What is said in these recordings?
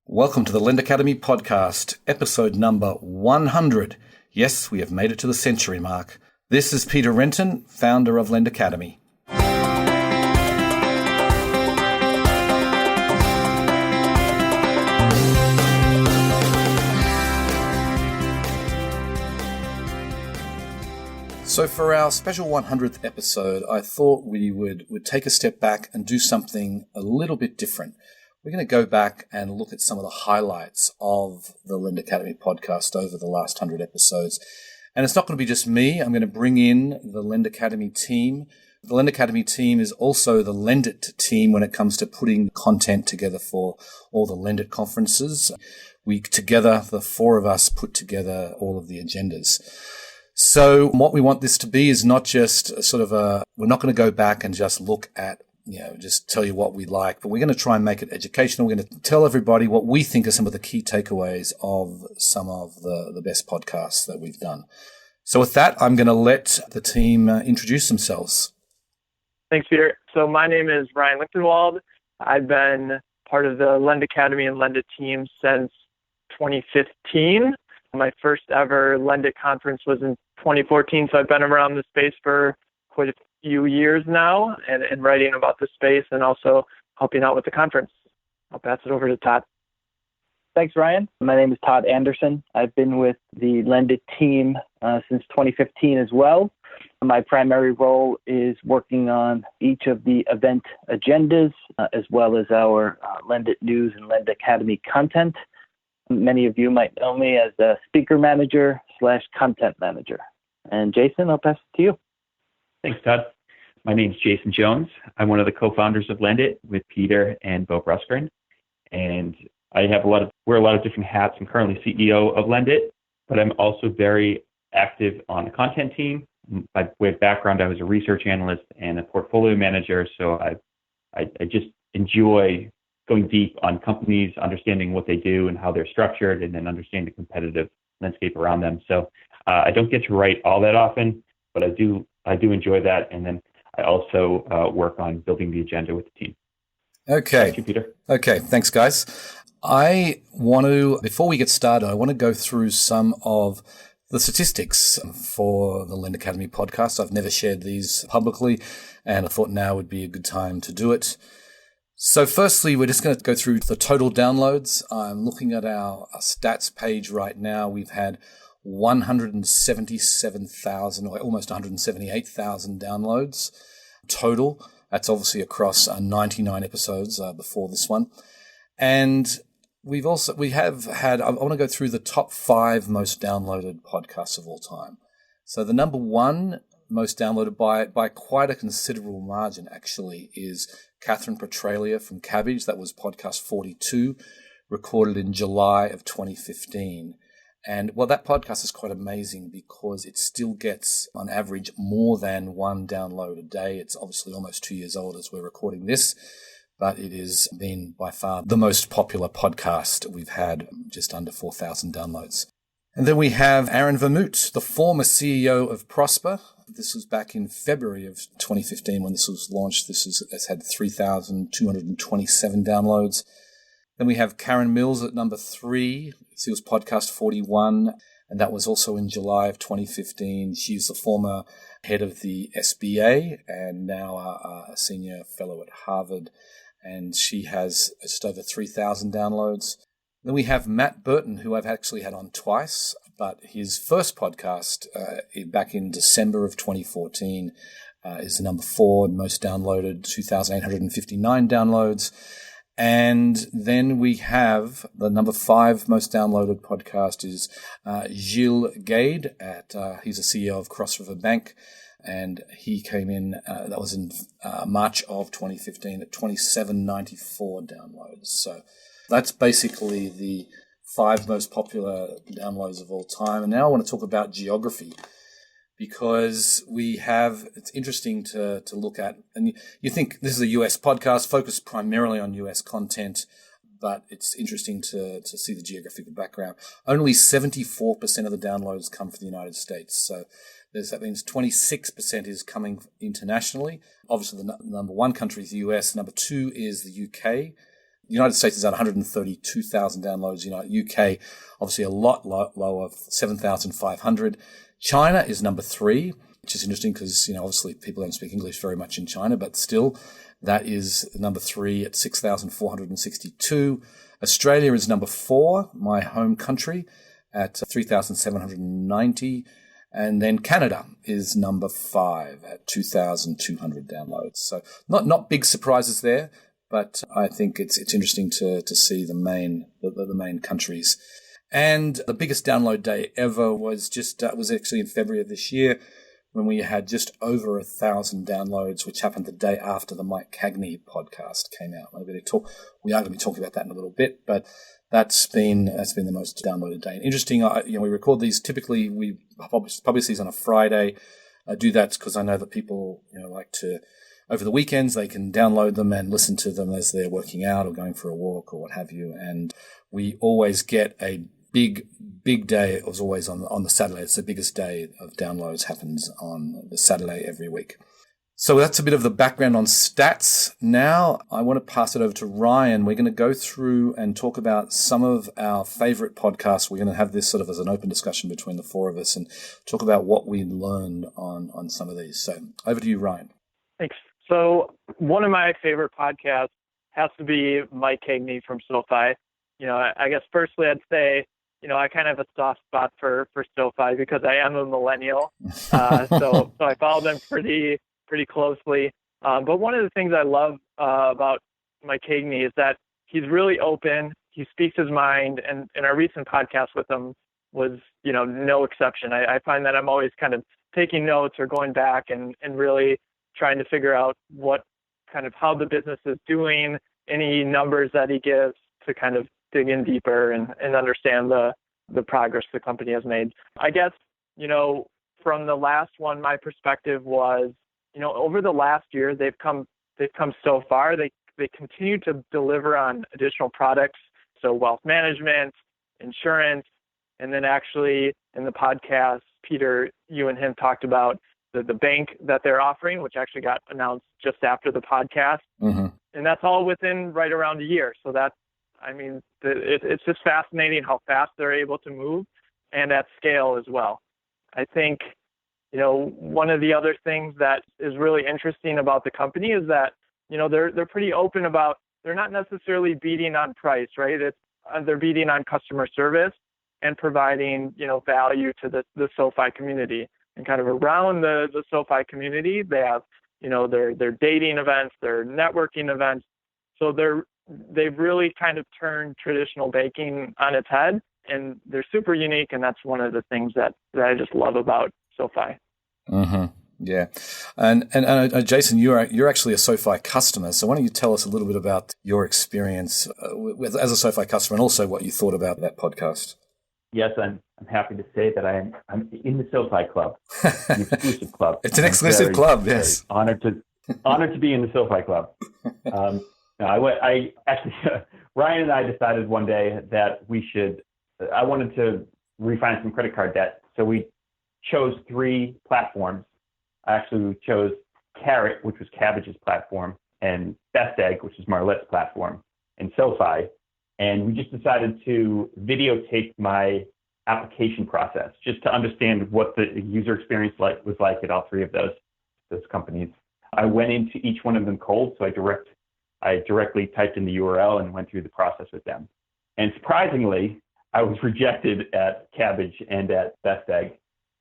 Welcome to the Lend Academy podcast, episode number 100. Yes, we have made it to the century mark. This is Peter Renton, founder of Lend Academy. So for our special 100th episode, I thought we would take a step back and do something a little bit different. We're going to go back and look at some of the highlights of the Lend Academy podcast over the last 100 episodes. And it's not going to be just me. I'm going to bring in the Lend Academy team. The Lend Academy team is also the Lend It team when it comes to putting content together for all the Lend It conferences. We together, the four of us, put together all of the agendas. So what we want this to be is not just we're not going to go back and just look at just tell you what we like, but we're going to try and make it educational. We're going to tell everybody what we think are some of the key takeaways of some of the best podcasts that we've done. So with that, I'm going to let the team introduce themselves. Thanks, Peter. So my name is Ryan Lichtenwald. I've been part of the Lend Academy and Lend It team since 2015. My first ever Lend It conference was in 2014, so I've been around the space for quite a few years now and writing about the space and also helping out with the conference. I'll pass it over to Todd. Thanks, Ryan. My name is Todd Anderson. I've been with the Lend It team since 2015 as well. My primary role is working on each of the event agendas as well as our Lend It News and Lend Academy content. Many of you might know me as the speaker manager / content manager. And Jason, I'll pass it to you. Thanks, Todd. My name is Jason Jones. I'm one of the co-founders of Lend It with Peter and Bo Bruskern. And I wear a lot of different hats. I'm currently CEO of Lend It, but I'm also very active on the content team. By way of background, I was a research analyst and a portfolio manager. So I just enjoy going deep on companies, understanding what they do and how they're structured, and then understanding the competitive landscape around them. So I don't get to write all that often, but I do enjoy that. And then I also work on building the agenda with the team. Okay. Thank you, Peter. Okay. Thanks, guys. Before we get started, I want to go through some of the statistics for the Lend Academy podcast. I've never shared these publicly, and I thought now would be a good time to do it. So firstly, we're just going to go through the total downloads. I'm looking at our stats page right now. We've had 177,000 or almost 178,000 downloads total. That's obviously across 99 episodes before this one. And we have had, I want to go through the top 5 most downloaded podcasts of all time. So the number 1 most downloaded by quite a considerable margin actually is Catherine Petralia from Cabbage. That was podcast 42, recorded in July of 2015. And well, that podcast is quite amazing because it still gets, on average, more than 1 download a day. It's obviously almost 2 years old as we're recording this, but it has been by far the most popular podcast. We've had just under 4,000 downloads. And then we have Aaron Vermouth, the former CEO of Prosper. This was back in February of 2015 when this was launched. It's had 3,227 downloads. Then we have Karen Mills at number 3. She was podcast 41, and that was also in July of 2015. She's the former head of the SBA and now a senior fellow at Harvard, and she has just over 3,000 downloads. Then we have Matt Burton, who I've actually had on twice, but his first podcast back in December of 2014 is the number 4 most downloaded, 2,859 downloads. And then we have the number 5 most downloaded podcast is Gilles Gade. He's a CEO of Cross River Bank, and he came in, that was in March of 2015 at 2,794 downloads. So that's basically the 5 most popular downloads of all time. And now I want to talk about geography, because it's interesting to look at, and you think this is a US podcast focused primarily on US content, but it's interesting to see the geographical background. Only 74% of the downloads come from the United States. So that means 26% is coming internationally. Obviously, the number 1 country is the US. Number 2 is the UK. The United States is at 132,000 downloads. UK, obviously a lot lower, 7,500. China is number 3, which is interesting because, obviously people don't speak English very much in China, but still that is number 3 at 6,462. Australia is number 4, my home country, at 3,790. And then Canada is number 5 at 2,200 downloads. So not big surprises there, but I think it's interesting to see the main countries. And the biggest download day ever was actually in February of this year, when we had just over 1,000 downloads, which happened the day after the Mike Cagney podcast came out. We are going to be talking about that in a little bit, but that's been the most downloaded day. And interesting, we record these. Typically, we publish these on a Friday. I do that because I know that people, like to, over the weekends, they can download them and listen to them as they're working out or going for a walk or what have you. And we always get a big day. It was always on the Saturday. It's the biggest day of downloads, happens on the Saturday every week. So that's a bit of the background on stats. Now I want to pass it over to Ryan. We're going to go through and talk about some of our favorite podcasts. We're going to have this sort of as an open discussion between the 4 of us and talk about what we learned on some of these. So over to you, Ryan. Thanks. So one of my favorite podcasts has to be Mike Cagney from SoFi. I guess firstly I'd say, I kind of have a soft spot for SoFi because I am a millennial. So I follow them pretty closely. But one of the things I love about Mike Cagney is that he's really open. He speaks his mind. And our recent podcast with him was, no exception. I find that I'm always kind of taking notes or going back and really trying to figure out how the business is doing, any numbers that he gives to kind of dig in deeper and understand the progress the company has made. I guess, from the last one, my perspective was, over the last year, they've come so far. They continue to deliver on additional products. So wealth management, insurance, and then actually in the podcast, Peter, you and him talked about the bank that they're offering, which actually got announced just after the podcast. Mm-hmm. And that's all within right around a year. So it's just fascinating how fast they're able to move and at scale as well. I think, one of the other things that is really interesting about the company is that, they're pretty open about, they're not necessarily beating on price, right? They're beating on customer service and providing, value to the SoFi community. And kind of around the SoFi community, they have, their dating events, their networking events. So they've really kind of turned traditional banking on its head, and they're super unique. And that's one of the things that I just love about SoFi. Mm-hmm. Yeah. And Jason, you're actually a SoFi customer. So why don't you tell us a little bit about your experience as a SoFi customer and also what you thought about that podcast? Yes, I'm happy to say that I'm in the SoFi Club, an exclusive club. It's an exclusive club, yes. Honored to be in the SoFi Club. I actually, Ryan and I decided one day that I wanted to refinance some credit card debt. So we chose 3 platforms. We chose Carrot, which was Cabbage's platform, and Best Egg, which is Marlette's platform, and SoFi. And we just decided to videotape my application process just to understand what the user experience was like at all 3 of those companies. I went into each one of them cold, so I directly typed in the URL and went through the process with them. And surprisingly, I was rejected at Cabbage and at Best Egg,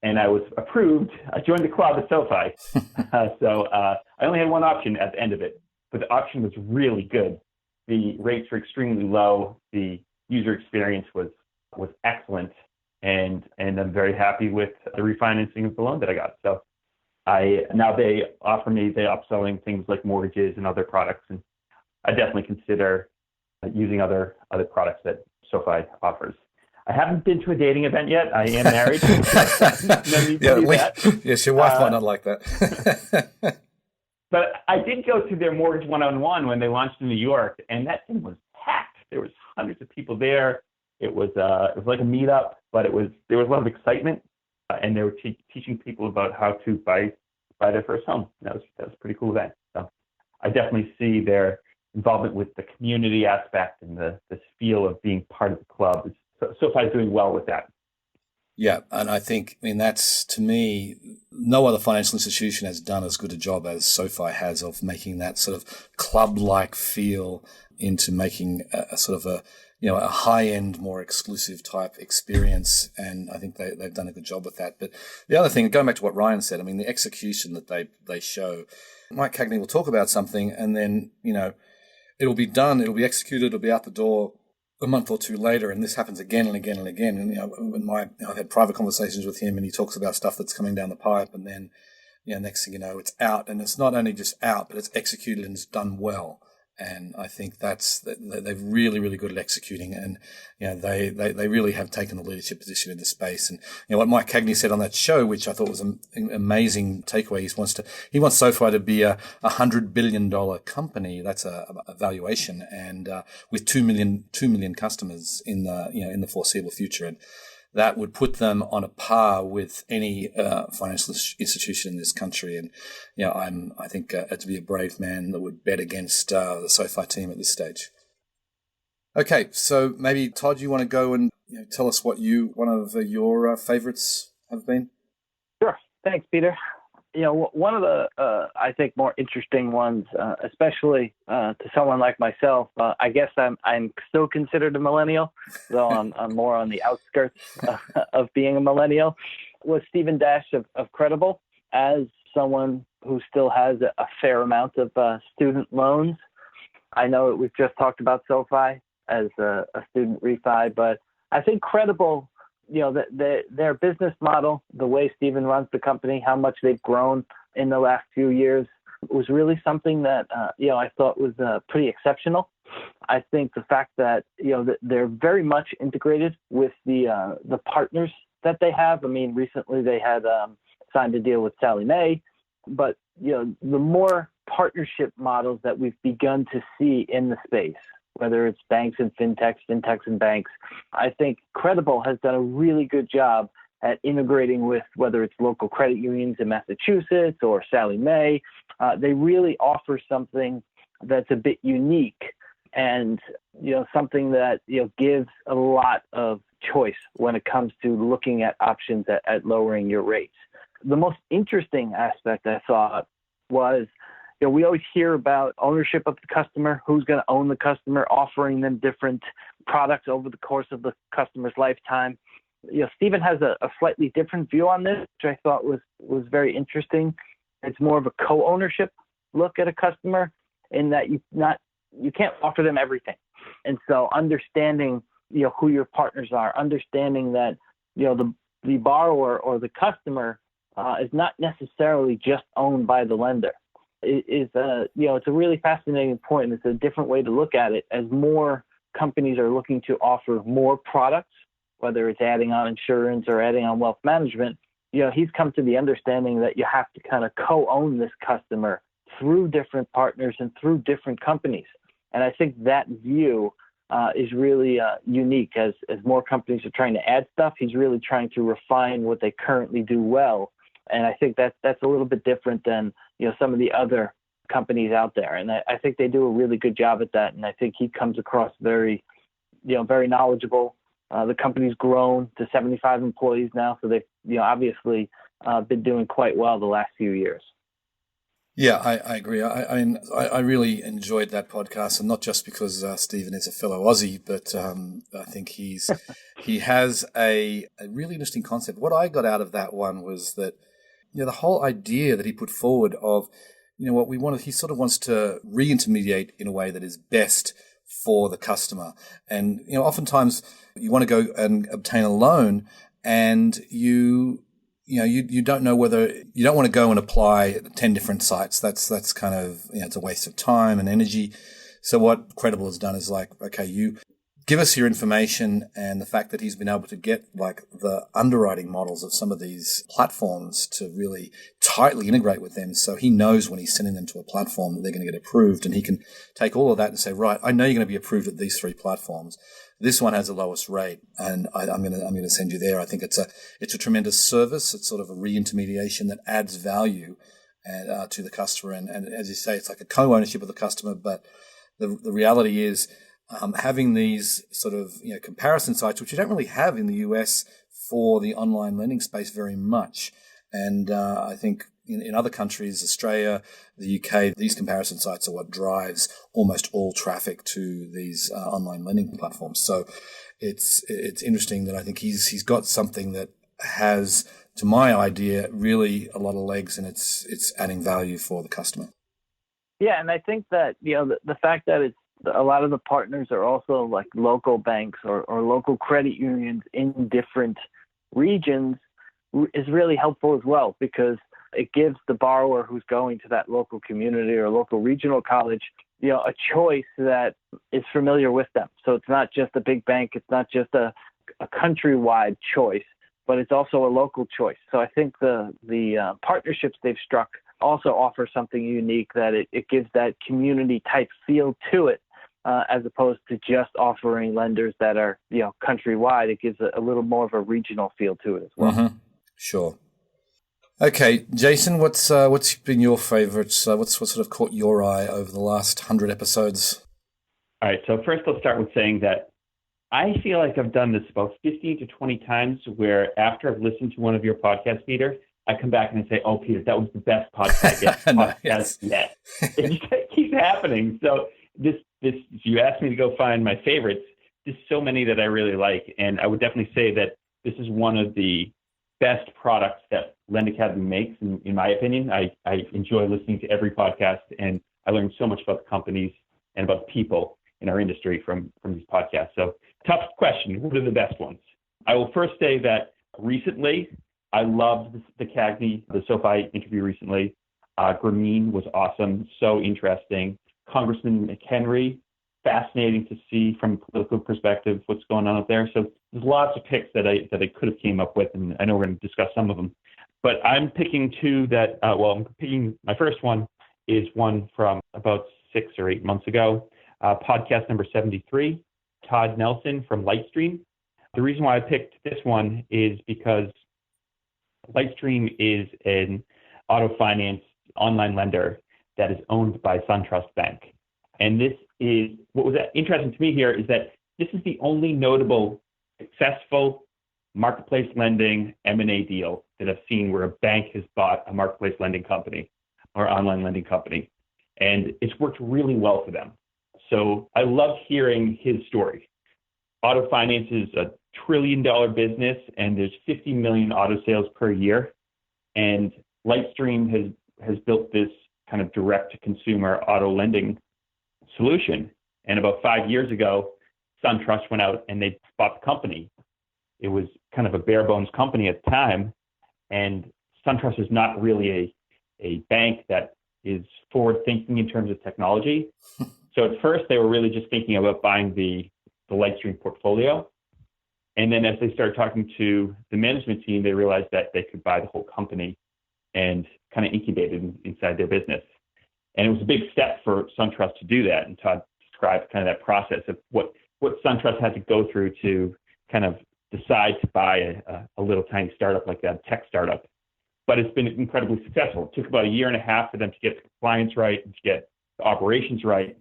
and I was approved. I joined the club at SoFi. So I only had one option at the end of it, but the option was really good. The rates were extremely low. The user experience was excellent, and I'm very happy with the refinancing of the loan that I got. So now they offer me upselling things like mortgages and other products, and I definitely consider using other products that SoFi offers. I haven't been to a dating event yet. I am married. Yes, your wife might not like that. But I did go to their Mortgage One-on-One when they launched in New York, and that thing was packed. There was hundreds of people there. It was like a meetup, but there was a lot of excitement, and they were teaching people about how to buy their first home. That was a pretty cool event. So I definitely see their involvement with the community aspect and the feel of being part of the club. SoFi is doing well with that. Yeah, and I mean, that's, to me, no other financial institution has done as good a job as SoFi has of making that sort of club-like feel into making a sort of a high-end, more exclusive type experience. And I think they've done a good job with that. But the other thing, going back to what Ryan said, I mean, the execution that they show, Mike Cagney will talk about something and then, it'll be done, it'll be executed, it'll be out the door a month or two later, and this happens again and again and again. And I've had private conversations with him, and he talks about stuff that's coming down the pipe, and then next thing you know, it's out, and it's not only just out, but it's executed and it's done well. And I think they're really, really good at executing, and they really have taken the leadership position in the space. And what Mike Cagney said on that show, which I thought was an amazing takeaway, he wants SoFi to be a $100 billion company. That's a valuation, and with 2 million customers in the foreseeable future. And that would put them on a par with any financial institution in this country. And I think to be a brave man that would bet against the SoFi team at this stage. Okay, so maybe Todd, you want to go and tell us what one of your favorites have been? Sure. Thanks, Peter. One of the, I think, more interesting ones, especially to someone like myself, I guess I'm still considered a millennial, though I'm more on the outskirts of being a millennial, was Stephen Dash of Credible. As someone who still has a fair amount of student loans, I know we've just talked about SoFi as a student refi, but I think Credible, their business model, the way Stephen runs the company, how much they've grown in the last few years was really something that, I thought was pretty exceptional. I think the fact that, that they're very much integrated with the partners that they have. I mean, recently they had signed a deal with Sallie Mae, but, the more partnership models that we've begun to see in the space, whether it's banks and fintechs and banks, I think Credible has done a really good job at integrating with whether it's local credit unions in Massachusetts or Sallie Mae. They really offer something that's a bit unique and, something that, gives a lot of choice when it comes to looking at options at lowering your rates. The most interesting aspect I thought was, we always hear about ownership of the customer, who's going to own the customer, offering them different products over the course of the customer's lifetime. Stephen has a slightly different view on this, which I thought was very interesting. It's more of a co-ownership look at a customer in that you can't offer them everything. And so understanding, who your partners are, understanding that, the borrower or the customer is not necessarily just owned by the lender. It's a really fascinating point. It's a different way to look at it as more companies are looking to offer more products, whether it's adding on insurance or adding on wealth management. He's come to the understanding that you have to kind of co-own this customer through different partners and through different companies. And I think that view is really unique as more companies are trying to add stuff. He's really trying to refine what they currently do well. And I think that's a little bit different than, some of the other companies out there. And I think they do a really good job at that. And I think he comes across very, very knowledgeable. The company's grown to 75 employees now. So they've, obviously been doing quite well the last few years. Yeah, I agree. I really enjoyed that podcast, and not just because Stephen is a fellow Aussie, but I think he has a really interesting concept. What I got out of that one was that, the whole idea that he put forward of, what we wanted, he sort of wants to re-intermediate in a way that is best for the customer. And, oftentimes you want to go and obtain a loan and you don't know whether you don't want to go and apply 10 different sites. That's kind of, it's a waste of time and energy. So what Credible has done is like, okay, you give us your information, and the fact that he's been able to get like the underwriting models of some of these platforms to really tightly integrate with them. So he knows when he's sending them to a platform that they're going to get approved, and he can take all of that and say, right, I know you're going to be approved at these 3 platforms. This one has the lowest rate, and I'm going to send you there. I think it's a tremendous service. It's sort of a re-intermediation that adds value to the customer. And as you say, it's like a co-ownership of the customer, but the reality is having these sort of comparison sites, which you don't really have in the US for the online lending space very much. And I think in other countries, Australia, the UK, these comparison sites are what drives almost all traffic to these online lending platforms. So it's interesting that I think he's got something that has, to my idea, really a lot of legs, and it's adding value for the customer. Yeah, and I think that the fact that it's a lot of the partners are also like local banks or local credit unions in different regions is really helpful as well, because it gives the borrower who's going to that local community or local regional college, a choice that is familiar with them. So it's not just a big bank, it's not just a countrywide choice, but it's also a local choice. So I think the partnerships they've struck also offer something unique, that it gives that community type feel to it, as opposed to just offering lenders that are countrywide. It gives a little more of a regional feel to it as well. Mm-hmm. Sure. Okay, Jason, what's been your favorites? What sort of caught your eye over the last 100 episodes? All right. So first, I'll start with saying that I feel like I've done this about 15 to 20 times, where after I've listened to one of your podcasts, Peter, I come back and I say, "Oh, Peter, that was the best podcast yet." It just keeps happening. So this, you asked me to go find my favorites. There's so many that I really like, and I would definitely say that this is one of the best products that Lend Academy makes, in my opinion. I enjoy listening to every podcast, and I learn so much about the companies and about the people in our industry from these podcasts. So, tough question. What are the best ones? I will first say that recently, I loved the CAGNY, the SoFi interview recently. Grameen was awesome, so interesting. Congressman McHenry, fascinating to see from a political perspective what's going on up there. So there's lots of picks that I could have came up with, and I know we're going to discuss some of them. But I'm picking two that, my first one is one from about 6 or 8 months ago, podcast number 73, Todd Nelson from Lightstream. The reason why I picked this one is because Lightstream is an auto finance online lender that is owned by SunTrust Bank. And this is, what was interesting to me here is that this is the only notable successful marketplace lending M&A deal that I've seen where a bank has bought a marketplace lending company or online lending company. And it's worked really well for them. So I love hearing his story. Auto finance is a $1 trillion business, and there's 50 million auto sales per year. And Lightstream has built this kind of direct-to-consumer auto lending solution. And about 5 years ago, SunTrust went out and they bought the company. It was kind of a bare bones company at the time. And SunTrust is not really a bank that is forward thinking in terms of technology. So at first they were really just thinking about buying the Lightstream portfolio. And then as they started talking to the management team, they realized that they could buy the whole company and kind of incubate it inside their business. And it was a big step for SunTrust to do that. And Todd described kind of that process of what SunTrust had to go through to kind of decide to buy a little tiny startup like that, tech startup. But it's been incredibly successful. It took about 1.5 years for them to get the compliance right and to get the operations right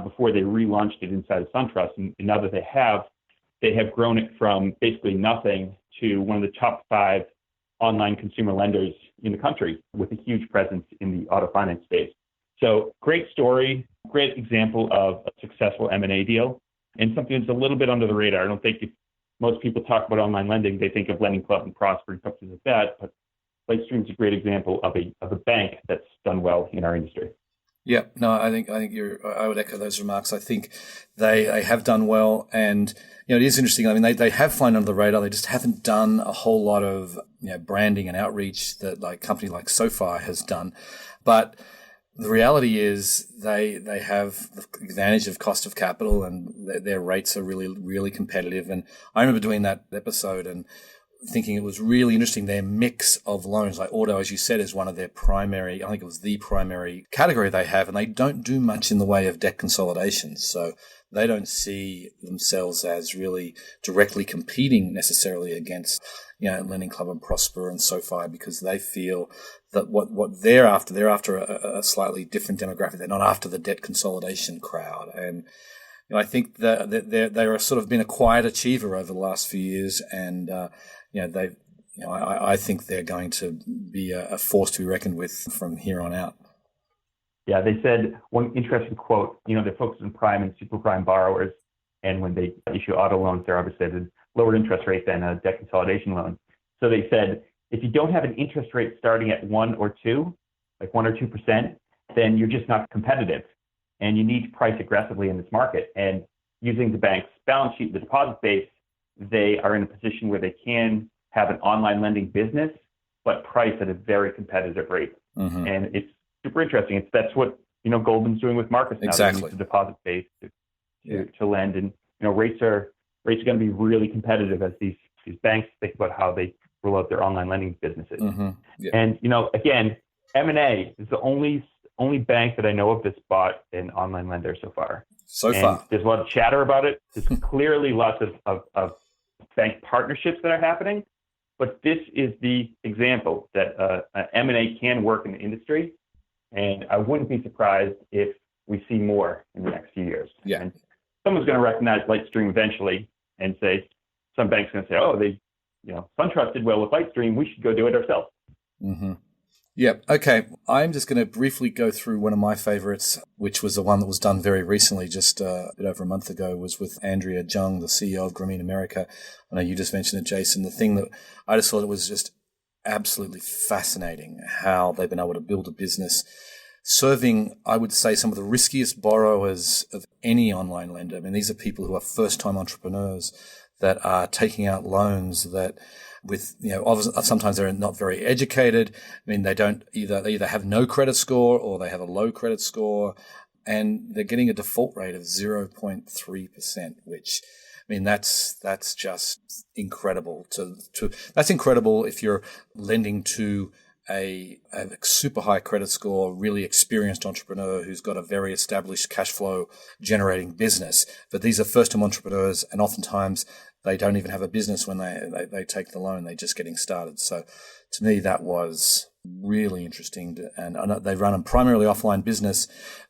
before they relaunched it inside of SunTrust. And now that they have grown it from basically nothing to one of the top 5 online consumer lenders in the country with a huge presence in the auto finance space. So great story, great example of a successful M&A deal, and something that's a little bit under the radar. I don't think if most people talk about online lending, they think of Lending Club and Prosper and companies like that, but Lightstream's a great example of a bank that's done well in our industry. Yeah, no, I think I would echo those remarks. I think they have done well, and it is interesting. I mean, they have flown under the radar. They just haven't done a whole lot of branding and outreach that like company like SoFi has done. But the reality is they have the advantage of cost of capital, and their rates are really, really competitive. And I remember doing that episode and thinking it was really interesting. Their mix of loans, like auto, as you said, is one of their primary, I think it was the primary category they have, and they don't do much in the way of debt consolidation. So they don't see themselves as really directly competing necessarily against, Lending Club and Prosper and SoFi, because they feel that what they're after a slightly different demographic. They're not after the debt consolidation crowd. And I think that they are sort of been a quiet achiever over the last few years, and I think they're going to be a force to be reckoned with from here on out. Yeah, they said one interesting quote, they focus on prime and super prime borrowers, and when they issue auto loans, they're obviously at a lower interest rate than a debt consolidation loan. So they said, if you don't have an interest rate starting at 1 or 2, like 1 or 2%, then you're just not competitive, and you need to price aggressively in this market. And using the bank's balance sheet, the deposit base, they are in a position where they can have an online lending business, but price at a very competitive rate. Mm-hmm. And it's super interesting. That's what Goldman's doing with Marcus now. Exactly. The deposit base to lend, and rates are going to be really competitive as these banks think about how they roll out their online lending businesses. Mm-hmm. Yeah. And again, M&A is the only bank that I know of that's bought an online lender so far. There's a lot of chatter about it. There's clearly lots of bank partnerships that are happening, but this is the example that M&A can work in the industry. And I wouldn't be surprised if we see more in the next few years. Yeah. And someone's going to recognize Lightstream eventually and say, some bank's going to say, oh, SunTrust did well with Lightstream, we should go do it ourselves. Mm-hmm. Yeah. Okay. I'm just going to briefly go through one of my favorites, which was the one that was done very recently, just a bit over a month ago, was with Andrea Jung, the CEO of Grameen America. I know you just mentioned it, Jason. The thing that I just thought it was just absolutely fascinating how they've been able to build a business serving, I would say, some of the riskiest borrowers of any online lender. I mean, these are people who are first-time entrepreneurs that are taking out loans that with, obviously, sometimes they're not very educated. I mean, they either have no credit score or they have a low credit score, and they're getting a default rate of 0.3%, which, I mean, that's just incredible. That's incredible if you're lending to a super high credit score, really experienced entrepreneur who's got a very established cash flow generating business. But these are first-time entrepreneurs, and oftentimes they don't even have a business when they take the loan. They're just getting started. So to me, that was really interesting. And they run a primarily offline business,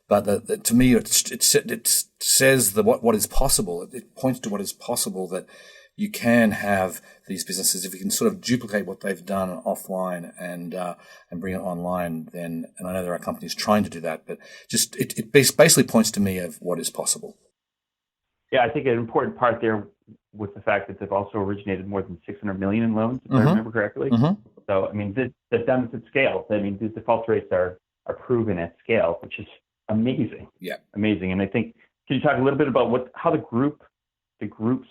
but to me, it says what is possible. It points to what is possible, that you can have these businesses. If you can sort of duplicate what they've done offline and bring it online, then, and I know there are companies trying to do that, but just it basically points to me of what is possible. Yeah, I think an important part there was the fact that they've also originated more than $600 million in loans, if I remember correctly. Mm-hmm. So, I mean, they've done this at scale. I mean, the default rates are proven at scale, which is amazing. Yeah, amazing. And I think, can you talk a little bit about how the group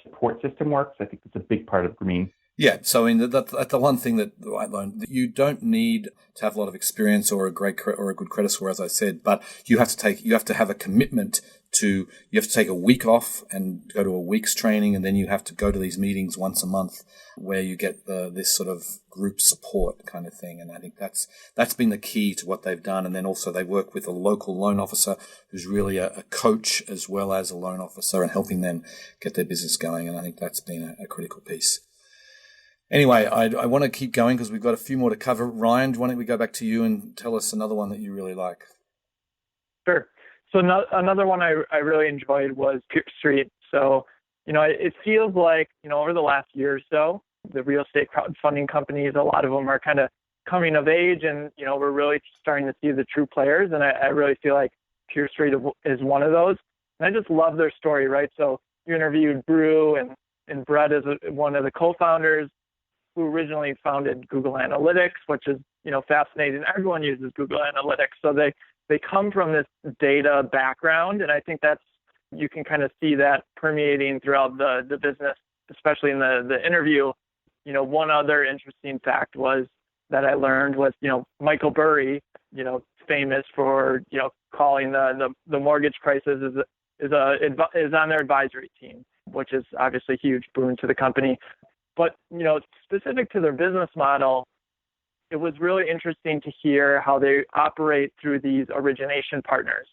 support system works? I think that's a big part of Grameen. Yeah, so I mean, that's the one thing that I learned. You don't need to have a lot of experience or a good credit score, as I said, but you have to have a commitment you have to take a week off and go to a week's training, and then you have to go to these meetings once a month where you get this sort of group support kind of thing. And I think that's been the key to what they've done. And then also they work with a local loan officer who's really a coach as well as a loan officer, and helping them get their business going. And I think that's been a critical piece. Anyway, I want to keep going because we've got a few more to cover. Ryan, why don't we go back to you and tell us another one that you really like? Sure. So another one I really enjoyed was Peer Street. So, it feels like, over the last year or so, the real estate crowdfunding companies, a lot of them are kind of coming of age, and, we're really starting to see the true players. And I really feel like Peer Street is one of those. And I just love their story, right? So you interviewed Brew, and Brett is one of the co-founders who originally founded Google Analytics, which is, fascinating. Everyone uses Google Analytics. So they come from this data background, and I think you can kind of see that permeating throughout the business, especially in the interview. One other interesting fact that I learned was, Michael Burry, famous for, calling the mortgage crisis is on their advisory team, which is obviously a huge boon to the company. But, specific to their business model, it was really interesting to hear how they operate through these origination partners,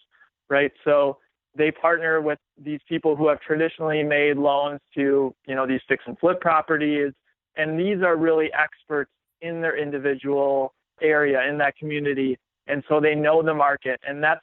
right? So they partner with these people who have traditionally made loans to, these fix and flip properties. And these are really experts in their individual area, in that community. And so they know the market, and that's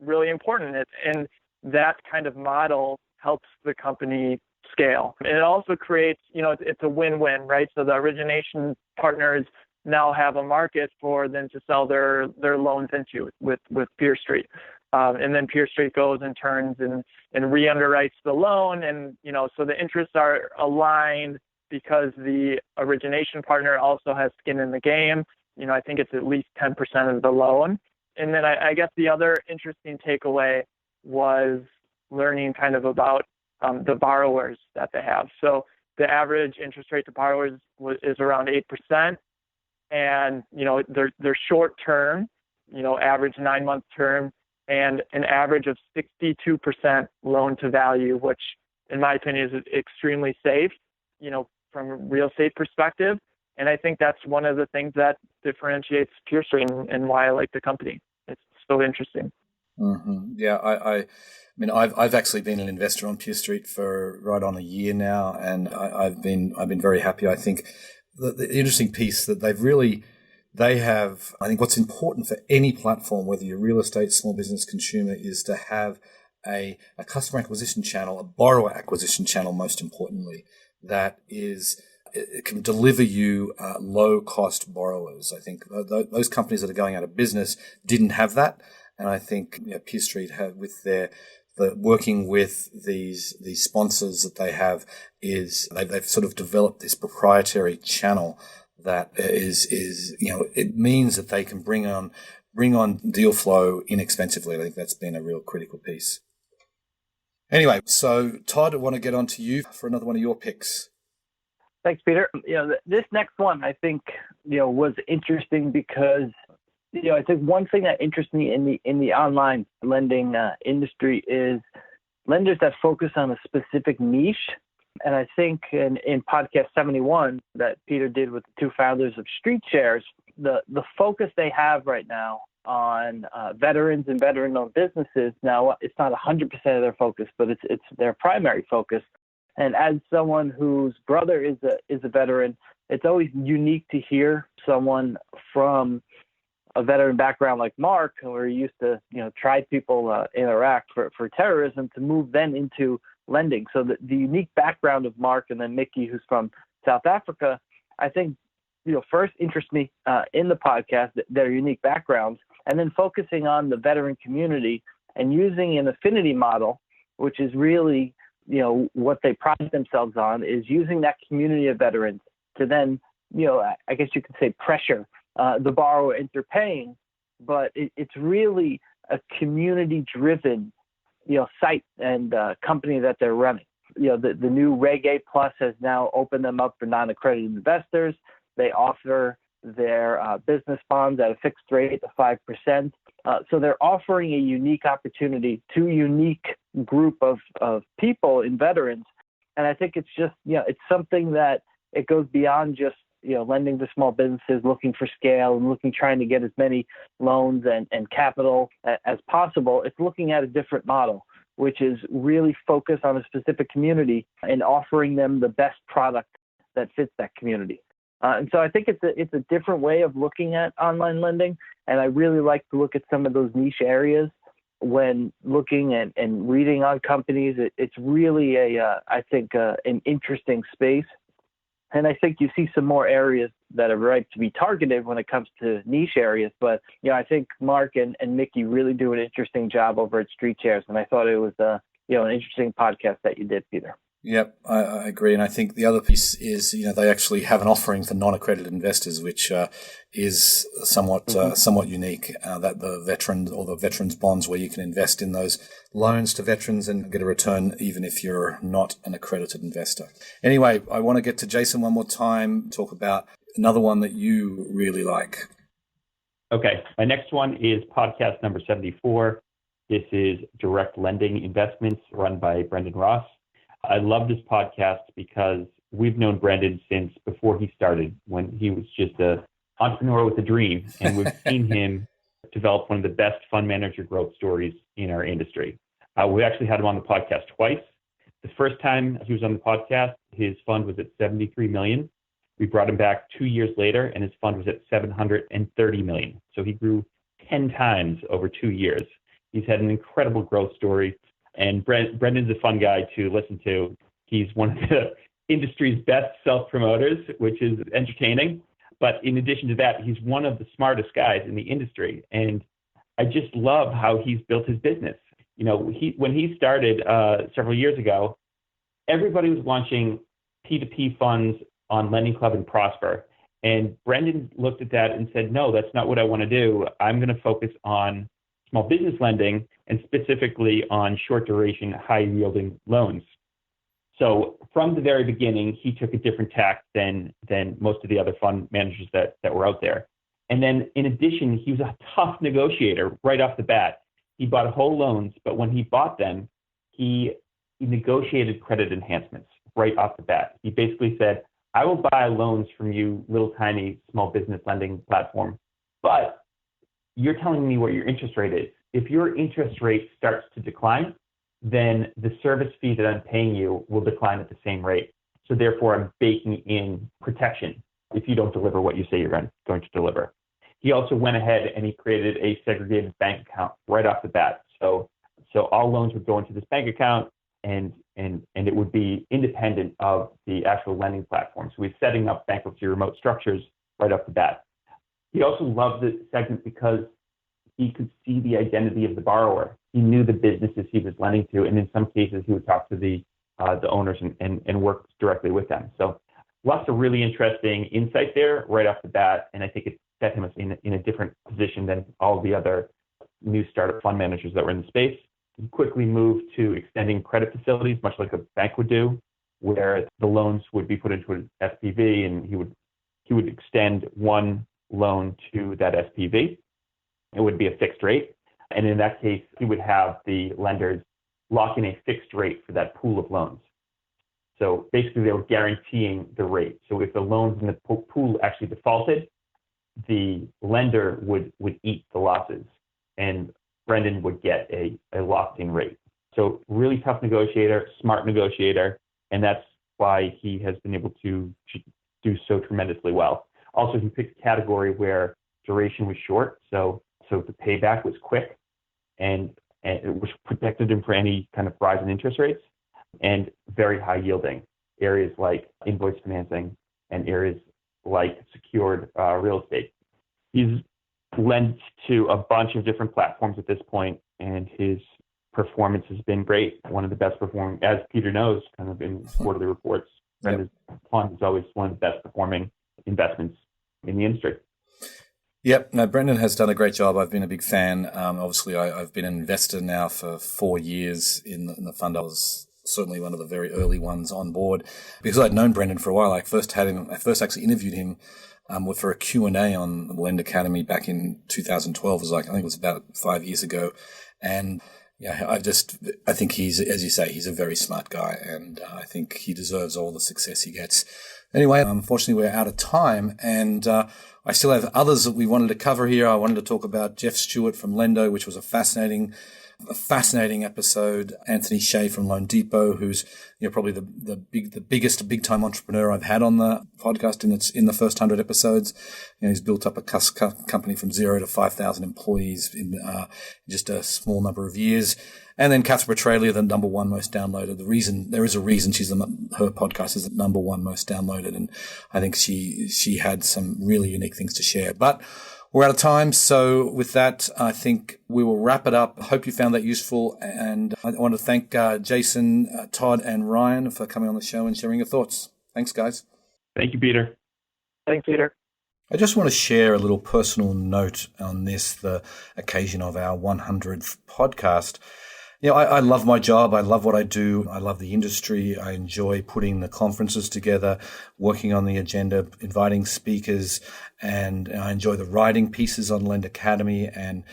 really important. And that kind of model helps the company scale. And it also creates, it's a win-win, right? So the origination partners now have a market for them to sell their loans into with Peer Street. And then Peer Street goes and turns and re-underwrites the loan. And, so the interests are aligned because the origination partner also has skin in the game. I think it's at least 10% of the loan. And then I guess the other interesting takeaway was learning kind of about the borrowers that they have. So the average interest rate to borrowers is around 8%. And, they're short term, average 9-month term, and an average of 62% loan to value, which in my opinion is extremely safe, from a real estate perspective. And I think that's one of the things that differentiates Peer Street and why I like the company. It's so interesting. Mm-hmm. Yeah, I mean, I've actually been an investor on Peer Street for right on a year now, and I've been very happy. I think the interesting piece that they have, I think what's important for any platform, whether you're real estate, small business, consumer, is to have a customer acquisition channel, a borrower acquisition channel, most importantly, that it can deliver you low-cost borrowers. I think those companies that are going out of business didn't have that, and I think Peer Street have with working with these sponsors that they have they've sort of developed this proprietary channel that is it means that they can bring on deal flow inexpensively. I think that's been a real critical piece. Anyway, so Todd, I want to get on to you for another one of your picks. Thanks, Peter. This next one I think was interesting because I think one thing that interests me in the online lending industry is lenders that focus on a specific niche. And I think in podcast 71 that Peter did with the two founders of Street Shares, the focus they have right now on veterans and veteran-owned businesses, now it's not 100% of their focus, but it's their primary focus. And as someone whose brother is a veteran, it's always unique to hear someone from a veteran background like Mark, where he used to tried people in Iraq for terrorism, to move then into lending. So the unique background of Mark and then Mickey, who's from South Africa, I think first interests me in the podcast, their unique backgrounds, and then focusing on the veteran community and using an affinity model, which is really what they pride themselves on, is using that community of veterans to then I guess you could say pressure the borrower into paying, but it's really a community-driven site and company that they're running. The new Reg A Plus has now opened them up for non-accredited investors. They offer their business bonds at a fixed rate of 5%. So they're offering a unique opportunity to a unique group of people in veterans. And I think it's just, it's something that it goes beyond just, lending to small businesses looking for scale and trying to get as many loans and capital as possible. It's looking at a different model, which is really focused on a specific community and offering them the best product that fits that community. And so I think it's a different way of looking at online lending. And I really like to look at some of those niche areas when looking and reading on companies. It's really I think an interesting space. And I think you see some more areas that are ripe to be targeted when it comes to niche areas. But, I think Mark and Mickey really do an interesting job over at Street Shares. And I thought it was, an interesting podcast that you did, Peter. Yep, I agree. And I think the other piece is, they actually have an offering for non-accredited investors, which is somewhat unique, that the veterans bonds, where you can invest in those loans to veterans and get a return even if you're not an accredited investor. Anyway, I want to get to Jason one more time, talk about another one that you really like. Okay, my next one is podcast number 74. This is Direct Lending Investments, run by Brendan Ross. I love this podcast because we've known Brendan since before he started, when he was just an entrepreneur with a dream, and we've seen him develop one of the best fund manager growth stories in our industry. We actually had him on the podcast twice. The first time he was on the podcast, his fund was at 73 million. We brought him back 2 years later, and his fund was at 730 million. So he grew 10 times over 2 years. He's had an incredible growth story, and Brendan's a fun guy to listen to. He's one of the industry's best self-promoters, which is entertaining. But in addition to that, he's one of the smartest guys in the industry. And I just love how he's built his business. You know, when he started several years ago, everybody was launching P2P funds on Lending Club and Prosper. And Brendan looked at that and said, no, that's not what I want to do. I'm going to focus on small business lending and specifically on short duration, high yielding loans. So from the very beginning, he took a different tack than most of the other fund managers that were out there. And then in addition, he was a tough negotiator right off the bat. He bought whole loans, but when he bought them, he negotiated credit enhancements right off the bat. He basically said, I will buy loans from you, little tiny small business lending platform, but you're telling me what your interest rate is. If your interest rate starts to decline, then the service fee that I'm paying you will decline at the same rate. So therefore, I'm baking in protection if you don't deliver what you say you're going to deliver. He also went ahead and he created a segregated bank account right off the bat. So all loans would go into this bank account and it would be independent of the actual lending platform. So he's setting up bankruptcy remote structures right off the bat. He also loved this segment because he could see the identity of the borrower. He knew the businesses he was lending to, and in some cases, he would talk to the owners and work directly with them. So lots of really interesting insight there right off the bat, and I think it set him in a different position than all the other new startup fund managers that were in the space. He quickly moved to extending credit facilities, much like a bank would do, where the loans would be put into an SPV, and he would extend one loan to that SPV. It would be a fixed rate. And in that case, he would have the lenders lock in a fixed rate for that pool of loans. So basically, they were guaranteeing the rate. So if the loans in the pool actually defaulted, the lender would eat the losses, and Brendan would get a locked-in rate. So really tough negotiator, smart negotiator, and that's why he has been able to do so tremendously well. Also, he picked a category where duration was short, so the payback was quick, and it was protected him for any kind of rise in interest rates, and very high yielding areas like invoice financing and areas like secured real estate. He's lent to a bunch of different platforms at this point, and his performance has been great. One of the best performing, as Peter knows, kind of in quarterly reports. Brendan's fund is always one of the best performing investments in the industry. Yep. No, Brendan has done a great job. I've been a big fan. Obviously, I've been an investor now for 4 years in the fund. I was certainly one of the very early ones on board because I'd known Brendan for a while. I first actually interviewed him for a Q&A on the Lend Academy back in 2012. It was I think it was about 5 years ago. And yeah, I think he's, as you say, he's a very smart guy, and I think he deserves all the success he gets. Anyway, unfortunately, we're out of time, and I still have others that we wanted to cover here. I wanted to talk about Jeff Stewart from Lendo, which was a fascinating episode. Anthony Shea from Loan Depot, who's probably the biggest big time entrepreneur I've had on the podcast in the first 100 episodes. He's built up a company from 0 to 5,000 employees in just a small number of years. And then Catherine Petralia, the number one most downloaded. There is a reason her podcast is the number one most downloaded, and I think she had some really unique things to share. But we're out of time, so with that, I think we will wrap it up. I hope you found that useful, and I want to thank Jason, Todd, and Ryan for coming on the show and sharing your thoughts. Thanks, guys. Thank you, Peter. Thanks, Peter. I just want to share a little personal note on this, the occasion of our 100th podcast. I love my job. I love what I do. I love the industry. I enjoy putting the conferences together, working on the agenda, inviting speakers, and I enjoy the writing pieces on Lend Academy and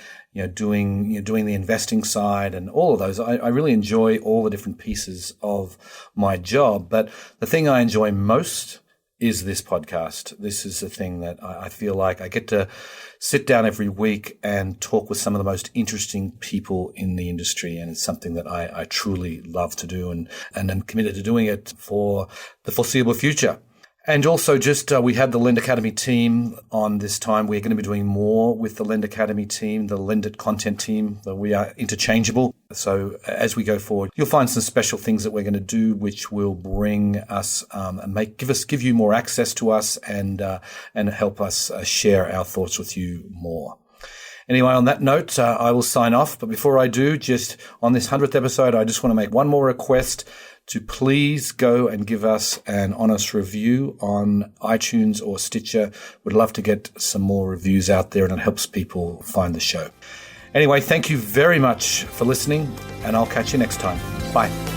doing the investing side and all of those. I really enjoy all the different pieces of my job. But the thing I enjoy most is this podcast. This is the thing that I feel like I get to sit down every week and talk with some of the most interesting people in the industry. And it's something that I truly love to do and I'm committed to doing it for the foreseeable future. And also we had the Lend Academy team on this time. We're going to be doing more with the Lend Academy team, the Lend content team. We are interchangeable. So as we go forward, you'll find some special things that we're going to do, which will bring us and give you more access to us and help us share our thoughts with you more. Anyway, on that note, I will sign off. But before I do, just on this 100th episode, I just want to make one more request to please go and give us an honest review on iTunes or Stitcher. We'd love to get some more reviews out there, and it helps people find the show. Anyway, thank you very much for listening, and I'll catch you next time. Bye.